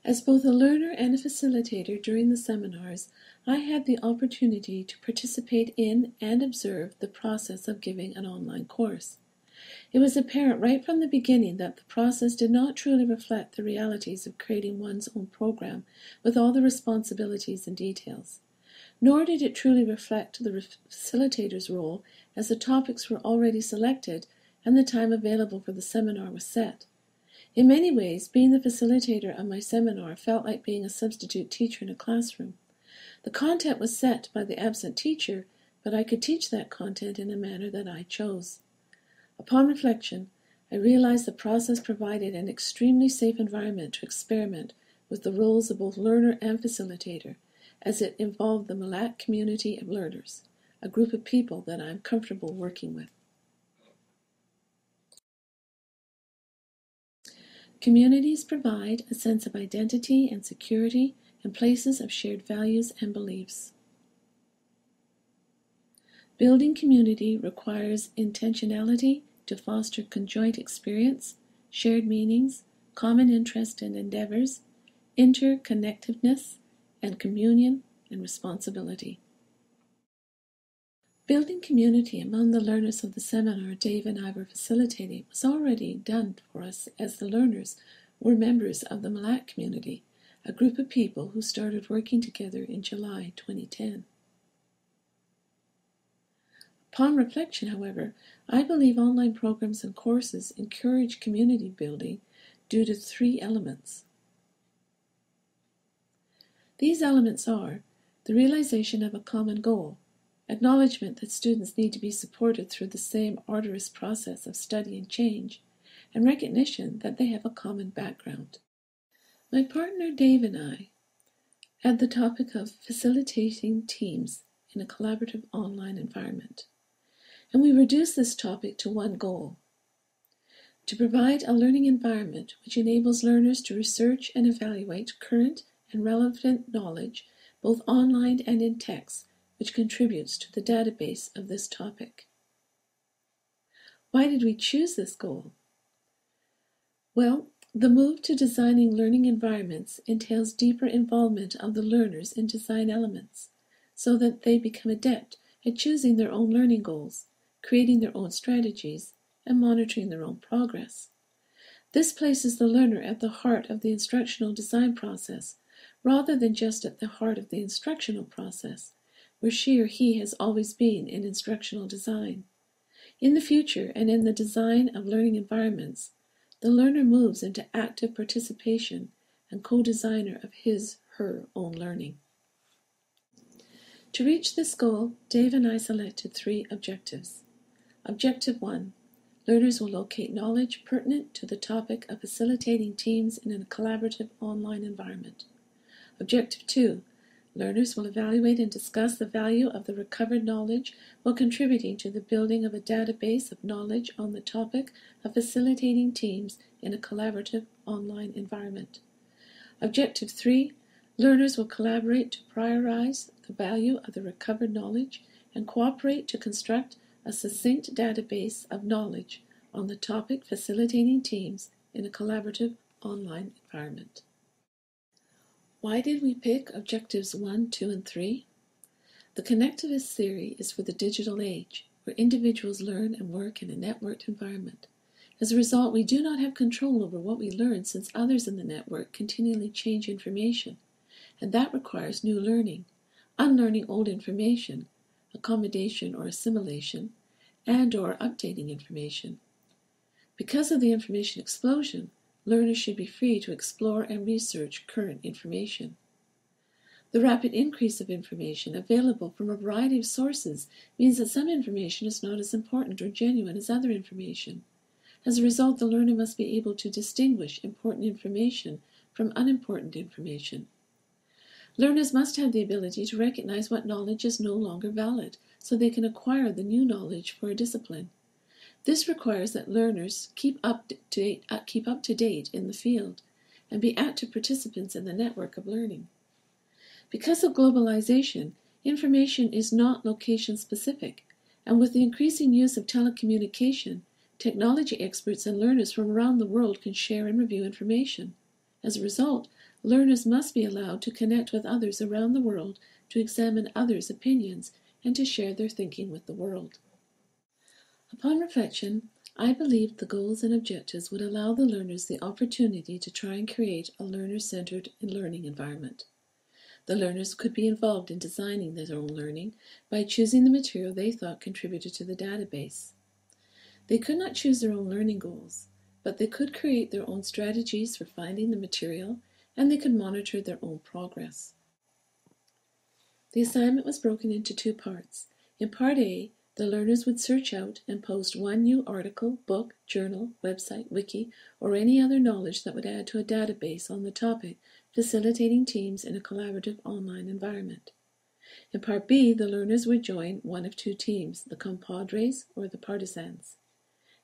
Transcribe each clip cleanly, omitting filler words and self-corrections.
As both a learner and a facilitator during the seminars, I had the opportunity to participate in and observe the process of giving an online course. It was apparent right from the beginning that the process did not truly reflect the realities of creating one's own program with all the responsibilities and details. Nor did it truly reflect the facilitator's role, as the topics were already selected and the time available for the seminar was set. In many ways, being the facilitator of my seminar felt like being a substitute teacher in a classroom. The content was set by the absent teacher, but I could teach that content in a manner that I chose. Upon reflection, I realized the process provided an extremely safe environment to experiment with the roles of both learner and facilitator, as it involved the Mille community of learners, a group of people that I am comfortable working with. Communities provide a sense of identity and security and places of shared values and beliefs. Building community requires intentionality to foster conjoint experience, shared meanings, common interest and endeavors, interconnectedness, and communion and responsibility. Building community among the learners of the seminar Dave and I were facilitating was already done for us, as the learners were members of the Mille community, a group of people who started working together in July 2010. Upon reflection, however, I believe online programs and courses encourage community building due to 3 elements. These elements are the realization of a common goal, acknowledgement that students need to be supported through the same arduous process of study and change, and recognition that they have a common background. My partner Dave and I had the topic of facilitating teams in a collaborative online environment, and we reduced this topic to one goal: to provide a learning environment which enables learners to research and evaluate current and relevant knowledge, both online and in text, which contributes to the database of this topic. Why did we choose this goal? Well, the move to designing learning environments entails deeper involvement of the learners in design elements, so that they become adept at choosing their own learning goals, creating their own strategies, and monitoring their own progress. This places the learner at the heart of the instructional design process, rather than just at the heart of the instructional process, where she or he has always been in instructional design. In the future, and in the design of learning environments, the learner moves into active participation and co-designer of his/her own learning. To reach this goal, Dave and I selected 3 objectives. Objective 1. Learners will locate knowledge pertinent to the topic of facilitating teams in a collaborative online environment. Objective 2. Learners will evaluate and discuss the value of the recovered knowledge while contributing to the building of a database of knowledge on the topic of facilitating teams in a collaborative online environment. Objective 3. Learners will collaborate to prioritize the value of the recovered knowledge and cooperate to construct a succinct database of knowledge on the topic facilitating teams in a collaborative online environment. Why did we pick objectives 1, 2, and 3? The connectivist theory is for the digital age, where individuals learn and work in a networked environment. As a result, we do not have control over what we learn, since others in the network continually change information, and that requires new learning, unlearning old information, accommodation or assimilation, and/or updating information. Because of the information explosion, learners should be free to explore and research current information. The rapid increase of information available from a variety of sources means that some information is not as important or genuine as other information. As a result, the learner must be able to distinguish important information from unimportant information. Learners must have the ability to recognize what knowledge is no longer valid, so they can acquire the new knowledge for a discipline. This requires that learners keep up to date in the field and be active participants in the network of learning. Because of globalization, information is not location-specific, and with the increasing use of telecommunication, technology experts and learners from around the world can share and review information. As a result, learners must be allowed to connect with others around the world, to examine others' opinions, and to share their thinking with the world. Upon reflection, I believed the goals and objectives would allow the learners the opportunity to try and create a learner-centered learning environment. The learners could be involved in designing their own learning by choosing the material they thought contributed to the database. They could not choose their own learning goals, but they could create their own strategies for finding the material, and they could monitor their own progress. The assignment was broken into 2 parts. In Part A, the learners would search out and post one new article, book, journal, website, wiki, or any other knowledge that would add to a database on the topic, facilitating teams in a collaborative online environment. In Part B, the learners would join one of 2 teams, the compadres or the partisans.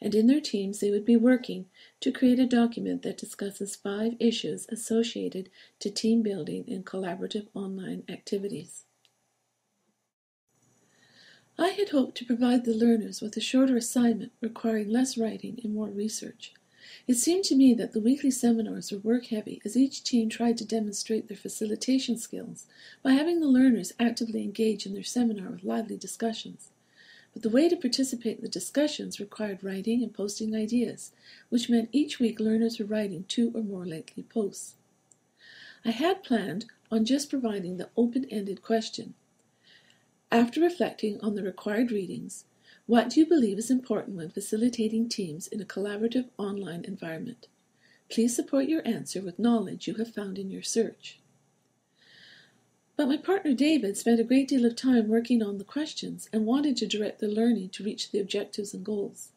And in their teams, they would be working to create a document that discusses 5 issues associated to team building and collaborative online activities. I had hoped to provide the learners with a shorter assignment requiring less writing and more research. It seemed to me that the weekly seminars were work-heavy as each team tried to demonstrate their facilitation skills by having the learners actively engage in their seminar with lively discussions. But the way to participate in the discussions required writing and posting ideas, which meant each week learners were writing 2 or more lengthy posts. I had planned on just providing the open-ended question. After reflecting on the required readings, what do you believe is important when facilitating teams in a collaborative online environment? Please support your answer with knowledge you have found in your search. But my partner David spent a great deal of time working on the questions and wanted to direct the learning to reach the objectives and goals.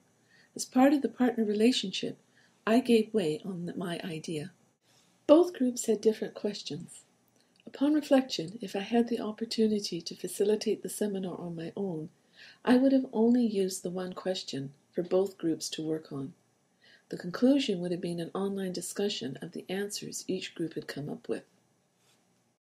As part of the partner relationship, I gave way on my idea. Both groups had different questions. Upon reflection, if I had the opportunity to facilitate the seminar on my own, I would have only used the one question for both groups to work on. The conclusion would have been an online discussion of the answers each group had come up with.